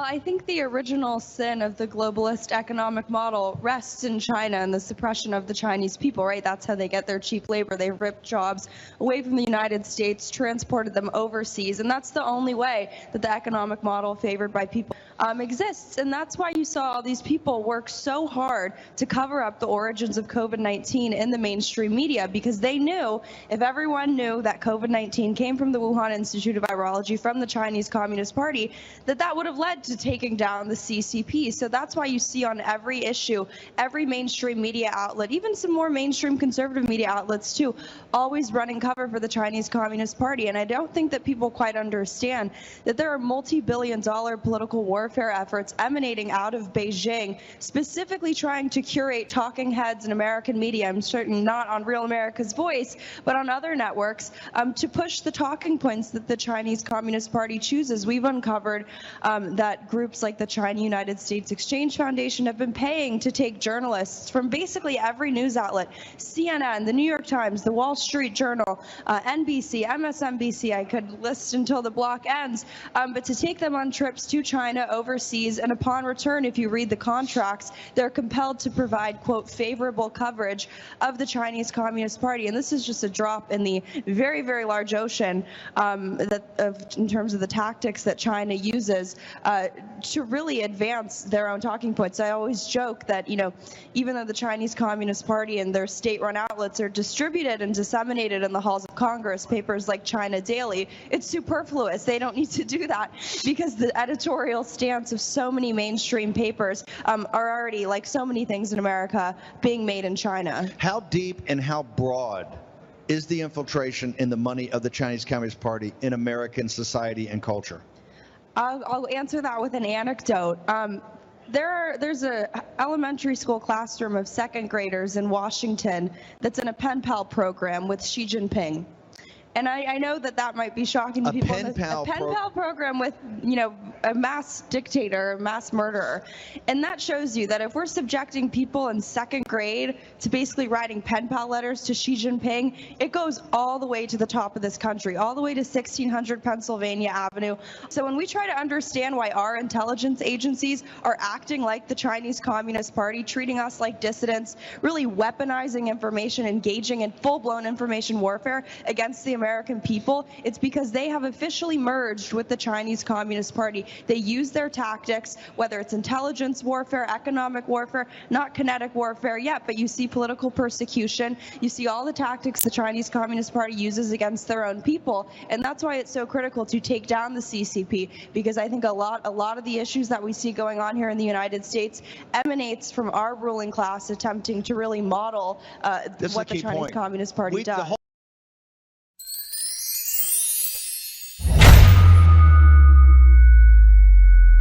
I think the original sin of the globalist economic model rests in China and the suppression of the Chinese people, right? That's how they get their cheap labor. They ripped jobs away from the United States, transported them overseas, and that's the only way that the economic model favored by people exists. And that's why you saw all these people work so hard to cover up the origins of COVID-19 in the mainstream media, because they knew if everyone knew that COVID-19 came from the Wuhan Institute of Virology, from the Chinese Communist Party, that would have led to taking down the CCP. So that's why you see on every issue, every mainstream media outlet, even some more mainstream conservative media outlets too, always running cover for the Chinese Communist Party. And I don't think that people quite understand that there are multi-billion-dollar political warfare efforts emanating out of Beijing, specifically trying to curate talking heads in American media. I'm certain not on Real America's Voice, but on other networks, to push the talking points that the Chinese Communist Party chooses. We've uncovered that groups like the China United States Exchange Foundation have been paying to take journalists from basically every news outlet, CNN, the New York Times, the Wall Street Journal, NBC, MSNBC, I could list until the block ends, but to take them on trips to China overseas, and upon return, if you read the contracts, they're compelled to provide, quote, favorable coverage of the Chinese Communist Party. And this is just a drop in the very, very large ocean in terms of the tactics that China uses to really advance their own talking points. I always joke that, you know, even though the Chinese Communist Party and their state-run outlets are distributed and disseminated in the halls of Congress, papers like China Daily, it's superfluous. They don't need to do that because the editorial stance of so many mainstream papers are already, like so many things in America, being made in China. How deep and how broad is the infiltration in the money of the Chinese Communist Party in American society and culture? I'll answer that with an anecdote. There's an elementary school classroom of second graders in Washington that's in a pen pal program with Xi Jinping. And I know that might be shocking to people. A pen pal program with, you know, a mass dictator, a mass murderer. And that shows you that if we're subjecting people in second grade to basically writing pen pal letters to Xi Jinping, it goes all the way to the top of this country, all the way to 1600 Pennsylvania Avenue. So when we try to understand why our intelligence agencies are acting like the Chinese Communist Party, treating us like dissidents, really weaponizing information, engaging in full-blown information warfare against the American people, it's because they have officially merged with the Chinese Communist Party. They use their tactics, whether it's intelligence warfare, economic warfare, not kinetic warfare yet, but you see political persecution. You see all the tactics the Chinese Communist Party uses against their own people, and that's why it's so critical to take down the CCP, because I think a lot of the issues that we see going on here in the United States emanates from our ruling class attempting to really model what the Chinese Communist Party does.